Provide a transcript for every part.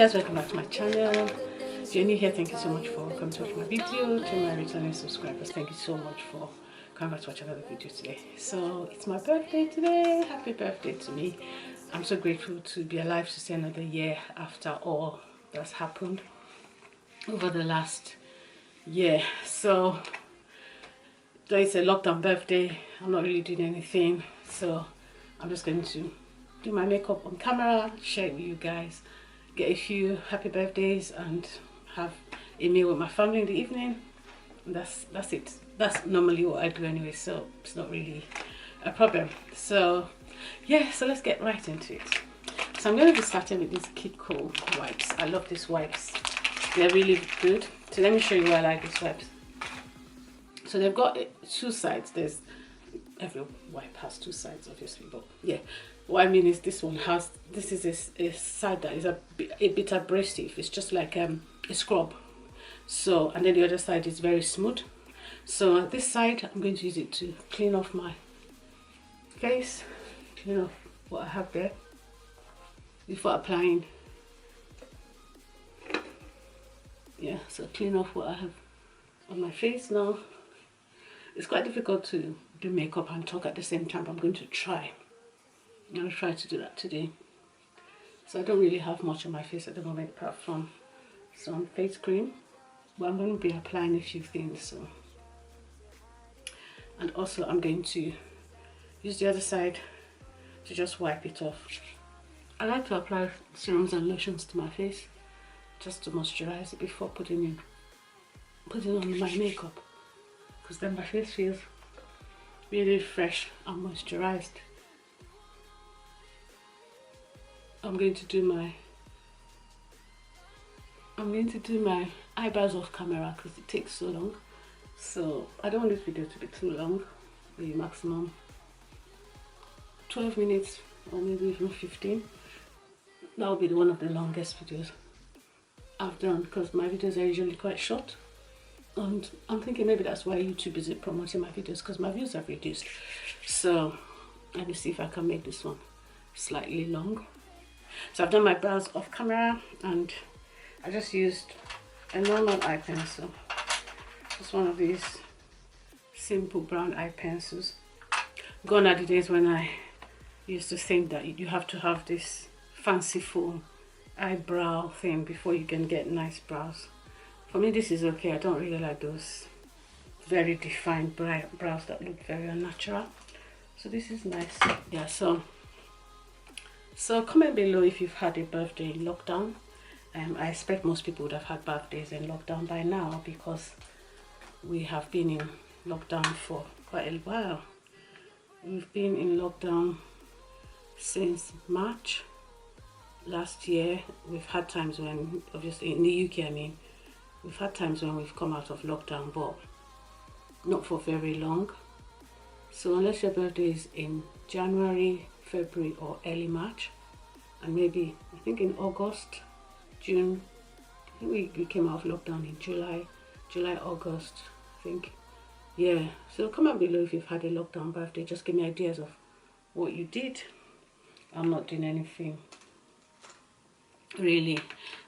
guys, welcome back to my channel. If you're new here, thank you so much for coming to watch my video. To my returning subscribers, thank you so much for coming back to watch another video today. So it's my birthday today. Happy birthday to me. I'm so grateful to be alive to see another year after all that's happened over the last year. So though it's a lockdown birthday, I'm not really doing anything, so I'm just going to do my makeup on camera, share it with you guys, get a few happy birthdays and have a meal with my family in the evening. And that's it. That's normally what I do anyway, so it's not really a problem. So yeah, so let's get right into it. So I'm going to be starting with these Kid Cool wipes. I love these wipes, they're really good. So let me show you why I like these wipes. So they've got two sides. Every wipe has two sides obviously, but yeah, what I mean is this one has, this is a side that is a bit abrasive. It's just like a scrub. So, and then the other side is very smooth. So this side, I'm going to use it to clean off my face, clean off what I have there before applying. Yeah, so clean off what I have on my face now. It's quite difficult to do makeup and talk at the same time, but I'm going to try. I'm going to try to do that today. So I don't really have much on my face at the moment apart from some face cream, but I'm going to be applying a few things. So, and also I'm going to use the other side to just wipe it off. I like to apply serums and lotions to my face just to moisturize it before putting on my makeup, because then my face feels really fresh and moisturized. I'm going to do my eyebrows off camera because it takes so long. So I don't want this video to be too long, maybe maximum 12 minutes or maybe even 15. That will be one of the longest videos I've done because my videos are usually quite short. And I'm thinking maybe that's why YouTube isn't promoting my videos, because my views have reduced. So let me see if I can make this one slightly long. So I've done my brows off camera and I just used a normal eye pencil. Just one of these simple brown eye pencils. Gone are the days when I used to think that you have to have this fanciful eyebrow thing before you can get nice brows. For me, this is okay. I don't really like those very defined brows that look very unnatural. So this is nice. Yeah, so comment below if you've had a birthday in lockdown. I expect most people would have had birthdays in lockdown by now because we have been in lockdown for quite a while. We've been in lockdown since March last year. We've had times when, obviously in the UK, I mean, we've had times when we've come out of lockdown, but not for very long. So unless your birthday is in January, February or early March, and maybe I think in August, June, I think we came out of lockdown in July, August, I think. Yeah, so comment below if you've had a lockdown birthday. Just give me ideas of what you did. I'm not doing anything really.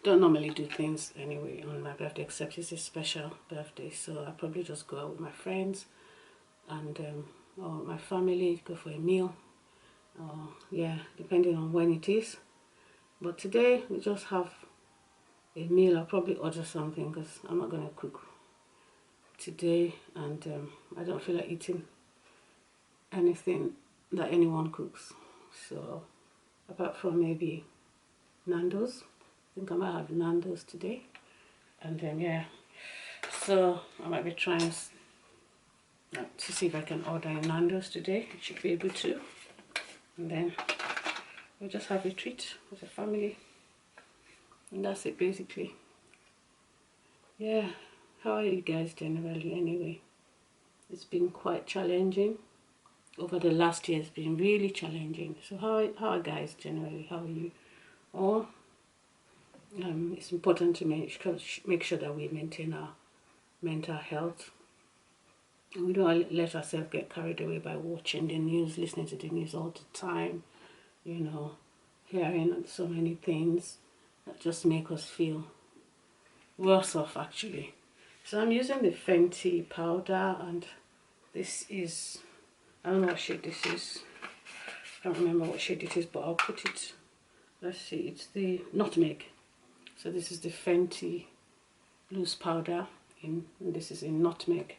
Don't normally do things anyway on my birthday except it's a special birthday, so I probably just go out with my friends and or my family, go for a meal, or yeah, depending on when it is. But today we just have a meal. I'll probably order something because I'm not going to cook today, and I don't feel like eating anything that anyone cooks. So apart from maybe Nando's, I think I might have Nando's today, and then yeah, so I might be trying to see if I can order a Nando's today. I should be able to, and then we'll just have a treat with the family, and that's it basically. Yeah, how are you guys generally anyway? It's been quite challenging over the last year. It's been really challenging. So how are guys generally? How are you? Or it's important to make sure that we maintain our mental health, and we don't let ourselves get carried away by watching the news, listening to the news all the time, you know, hearing so many things that just make us feel worse off actually. So I'm using the Fenty powder, and this is, I don't know what shade this is. I can't remember what shade it is, but I'll put it, let's see, it's the Nutmeg. So this is the Fenty loose powder, and this is in Nutmeg.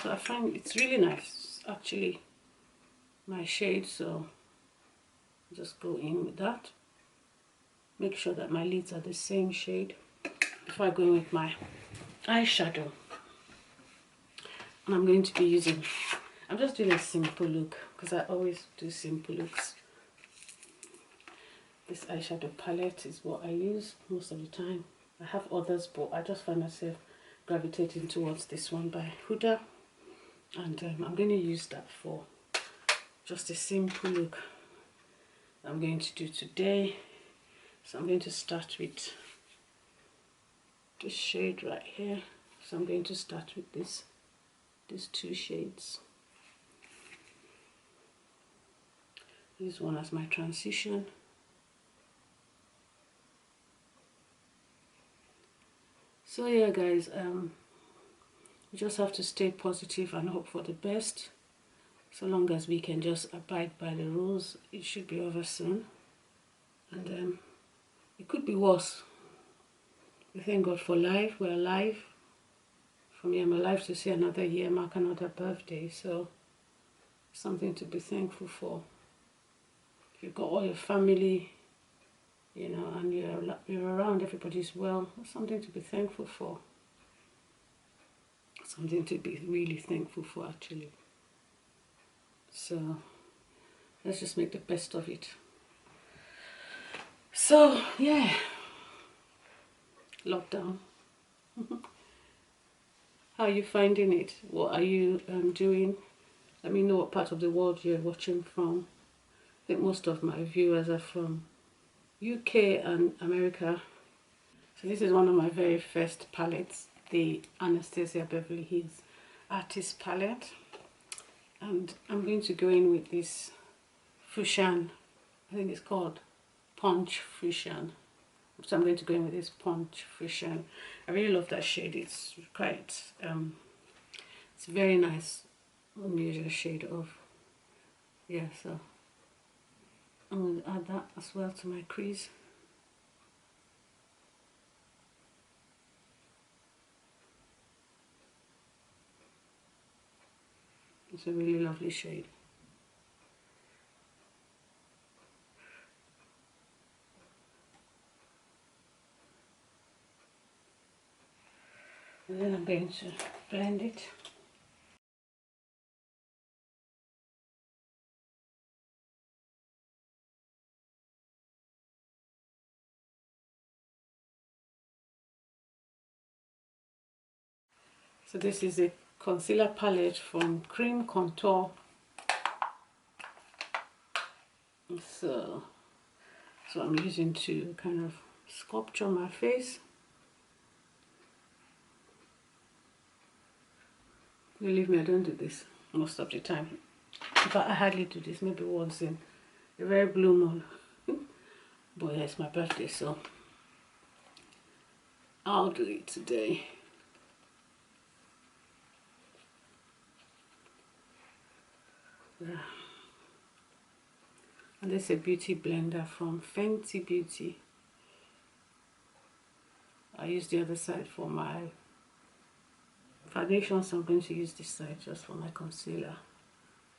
So I find it's really nice, actually, my shade, so just go in with that. Make sure that my lids are the same shade before I go in with my eyeshadow. And I'm going to be using, I'm just doing a simple look because I always do simple looks. This eyeshadow palette is what I use most of the time. I have others, but I just find myself gravitating towards this one by Huda, and I'm going to use that for just a simple look I'm going to do today. So I'm going to start with this shade right here. So I'm going to start with these two shades. Use one as my transition. So yeah guys, we just have to stay positive and hope for the best. So long as we can just abide by the rules, it should be over soon. And it could be worse. We thank God for life. We're alive. For me, I'm alive to see another year, mark another birthday. So something to be thankful for. If you've got all your family, you know, and you're around, everybody's well, that's something to be thankful for. Something to be really thankful for, actually. So let's just make the best of it. So yeah, lockdown. How are you finding it? What are you doing? Let me know what part of the world you're watching from. I think most of my viewers are from UK and America. So this is one of my very first palettes, the Anastasia Beverly Hills Artist palette. And I'm going to go in with this Fuchsian, I think it's called Punch Fuchsian. So I'm going to go in with this Punch Fuchsian. I really love that shade. It's quite, it's very nice, unusual shade of, yeah, so I'm going to add that as well to my crease. It's a really lovely shade. And then I'm going to blend it. So this is a concealer palette from Cream Contour. So I'm using to kind of sculpture my face. Believe me, I don't do this most of the time. In fact, I hardly do this, maybe once in a very blue moon. But yeah, it's my birthday, so I'll do it today. Yeah. And this is a beauty blender from Fenty Beauty. I use the other side for my foundation, so I'm going to use this side just for my concealer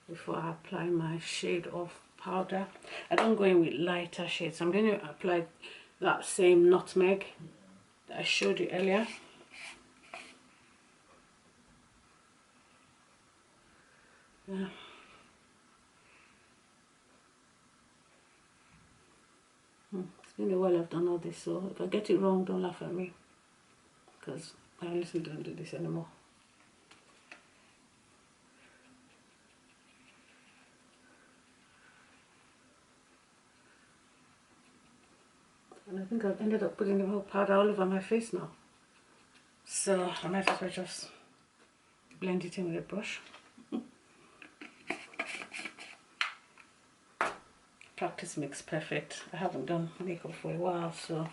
before I apply my shade of powder. I don't go in with lighter shades. I'm going to apply that same Nutmeg that I showed you earlier. Yeah. It's been a while I've done all this, so if I get it wrong, don't laugh at me, because I honestly don't do this anymore. And I think I've ended up putting the whole powder all over my face now. So I might as well just blend it in with a brush. Practice makes perfect. I haven't done makeup for a while, so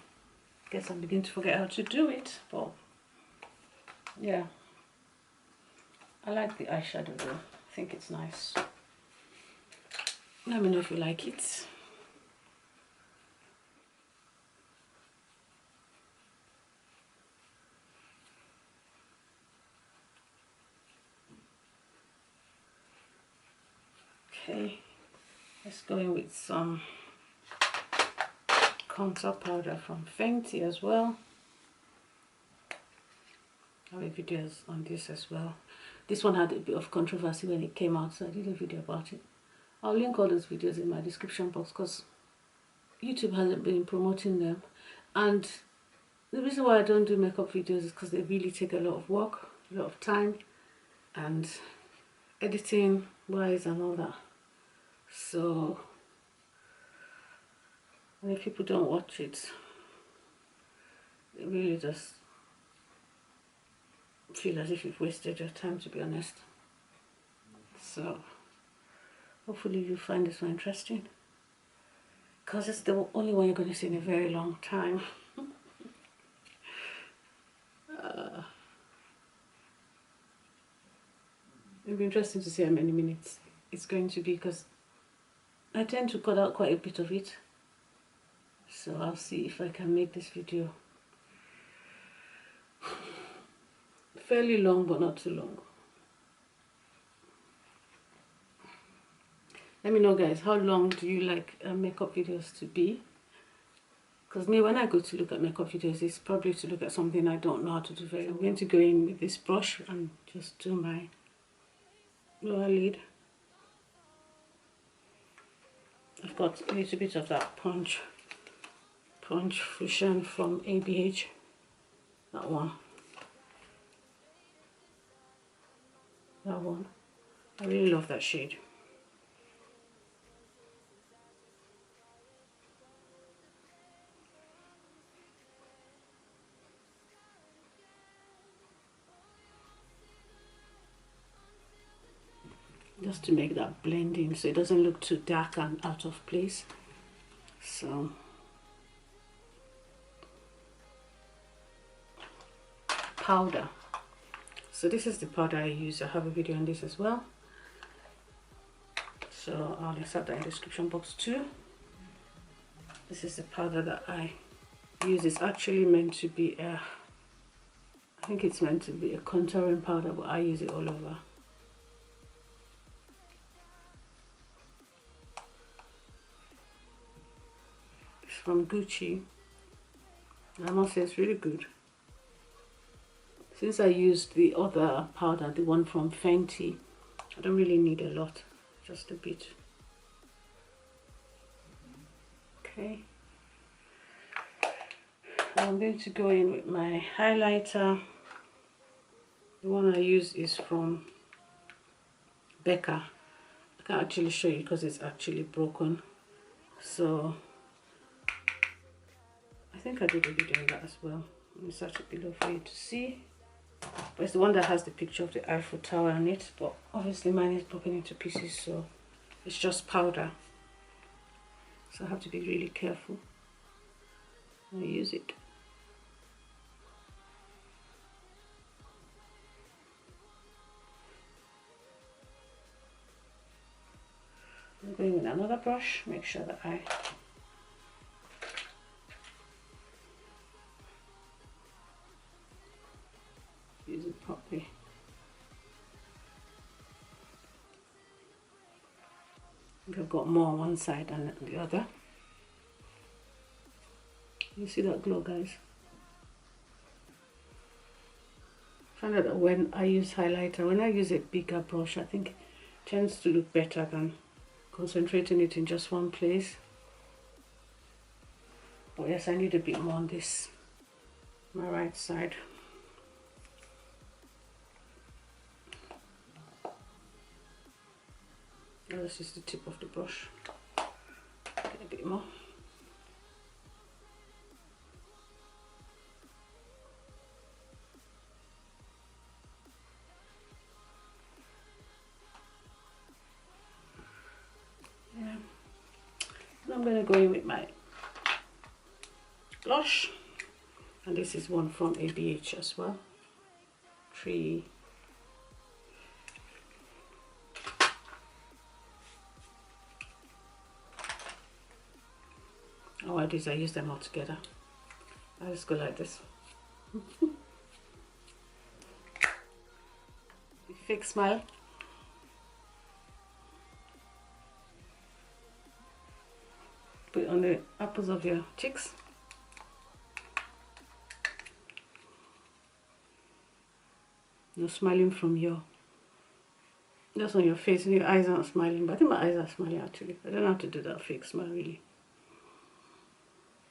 Guess I'm beginning to forget how to do it, but yeah. I like the eyeshadow though. I think it's nice. Let me know if you like it. Okay, let's go in with some contour powder from Fenty as well. I have videos on this as well. This one had a bit of controversy when it came out, so I did a video about it. I'll link all those videos in my description box because YouTube hasn't been promoting them. And the reason why I don't do makeup videos is because they really take a lot of work, a lot of time, and editing wise and all that. So, and if people don't watch it, it really just feel as if you've wasted your time, to be honest. So hopefully you find this one interesting, because it's the only one you're going to see in a very long time. It'll be interesting to see how many minutes it's going to be, because I tend to cut out quite a bit of it. So I'll see if I can make this video fairly long, but not too long. Let me know, guys, how long do you like makeup videos to be? Because me, when I go to look at makeup videos, it's probably to look at something I don't know how to do very well. I'm going to go in with this brush and just do my lower lid. I've got a little bit of that Punch Fusion from ABH. That one. That one. I really love that shade. Just to make that blending so it doesn't look too dark and out of place. So powder. So this is the powder I use. I have a video on this as well. So I'll insert that in the description box too. This is the powder that I use. It's actually meant to be I think it's meant to be a contouring powder, but I use it all over. It's from Gucci. I must say it's really good. Since I used the other powder, the one from Fenty, I don't really need a lot, just a bit. Okay. I'm going to go in with my highlighter. The one I use is from Becca. I can't actually show you because it's actually broken. So I think I did a video on that as well. Let me search it below for you to see. But it's the one that has the picture of the Eiffel Tower on it. But obviously mine is broken into pieces, so it's just powder. So I have to be really careful when I use it. I'm going with another brush, make sure that I use it properly. I think I've got more on one side than the other. You see that glow, guys? I find out that when I use highlighter, when I use a bigger brush, I think it tends to look better than concentrating it in just one place. But yes, I need a bit more on this, my right side. Now this is the tip of the brush. Get a bit more. Yeah. Now I'm going to go in with my blush. And this is one from ABH as well. 3. All I do is I use them all together. I just go like this. Fake smile. Put it on the apples of your cheeks. No smiling from your, just on your face, and your eyes aren't smiling, but I think my eyes are smiling actually. I don't know how to do that fake smile really.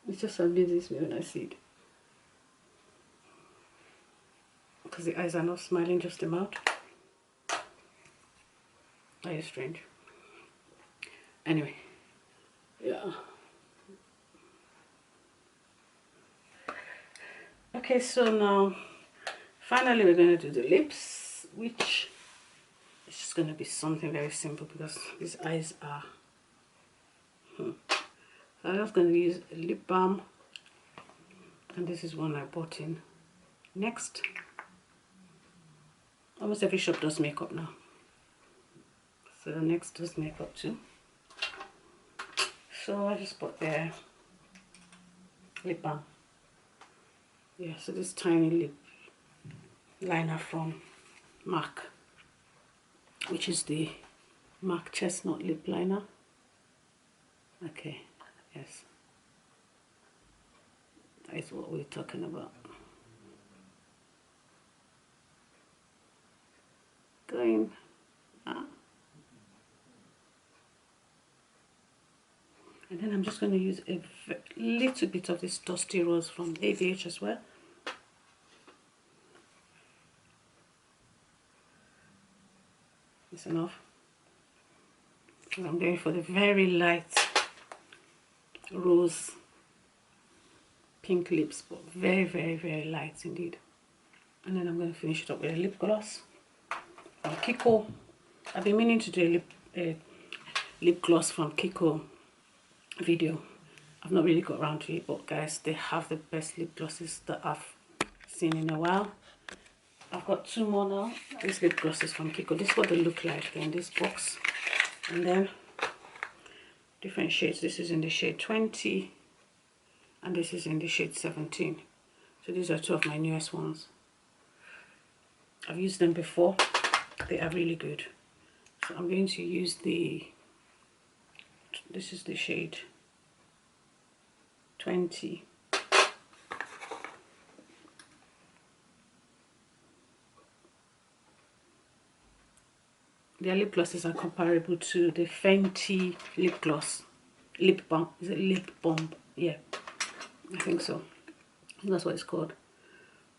It just amazes me when I see it. Because the eyes are not smiling, just the mouth. That is strange. Anyway, yeah. Okay, so now finally we're going to do the lips, which is just going to be something very simple because these eyes are so I'm just going to use a lip balm, and this is one I bought in Next. Almost every shop does makeup now, so Next does makeup too. So I just bought their lip balm. Yeah, so this tiny lip liner from MAC, which is the MAC Chestnut lip liner. Okay, yes, that is what we're talking about. Going and then I'm just going to use a little bit of this Dusty Rose from ABH as well. It's enough. I'm going for the very light rose pink lips, but very, very, very light indeed. And then I'm going to finish it up with a lip gloss from Kiko. I've been meaning to do a lip gloss from Kiko video. I've not really got around to it, but guys, they have the best lip glosses that I've seen in a while. I've got 2 more now. These lip glosses from Kiko. This is what they look like in this box. And then different shades. This is in the shade 20 and this is in the shade 17. So these are 2 of my newest ones. I've used them before. They are really good. So I'm going to use this is the shade 20. Their lip glosses are comparable to the Fenty lip gloss. Lip balm. Is it lip balm? Yeah, I think so. That's what it's called.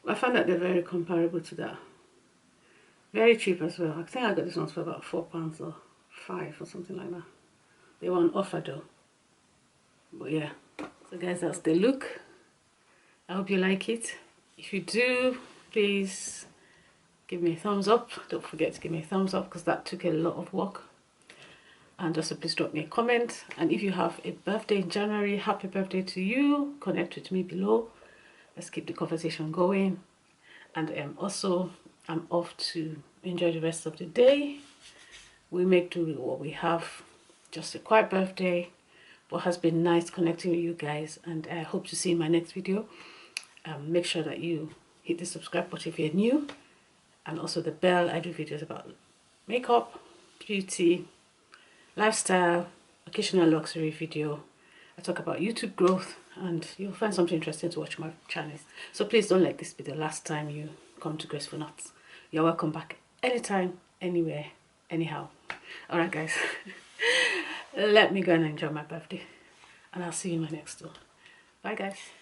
I found that they're very comparable to that. Very cheap as well. I think I got this one for about £4 or £5 or something like that. They were on offer though. But yeah. So guys, that's the look. I hope you like it. If you do, please give me a thumbs up. Don't forget to give me a thumbs up because that took a lot of work. And also please drop me a comment. And if you have a birthday in January, happy birthday to you. Connect with me below. Let's keep the conversation going. And also I'm off to enjoy the rest of the day. We make do with what we have. Just a quiet birthday, but has been nice connecting with you guys, and I hope to see you in my next video. Make sure that you hit the subscribe button if you're new, and also the bell. I do videos about makeup, beauty, lifestyle, occasional luxury video. I talk about YouTube growth, and you'll find something interesting to watch my channel. So please don't let this be the last time you come to Graceful Knots. You're welcome back anytime, anywhere, anyhow. Alright guys, let me go and enjoy my birthday, and I'll see you in my next one. Bye guys.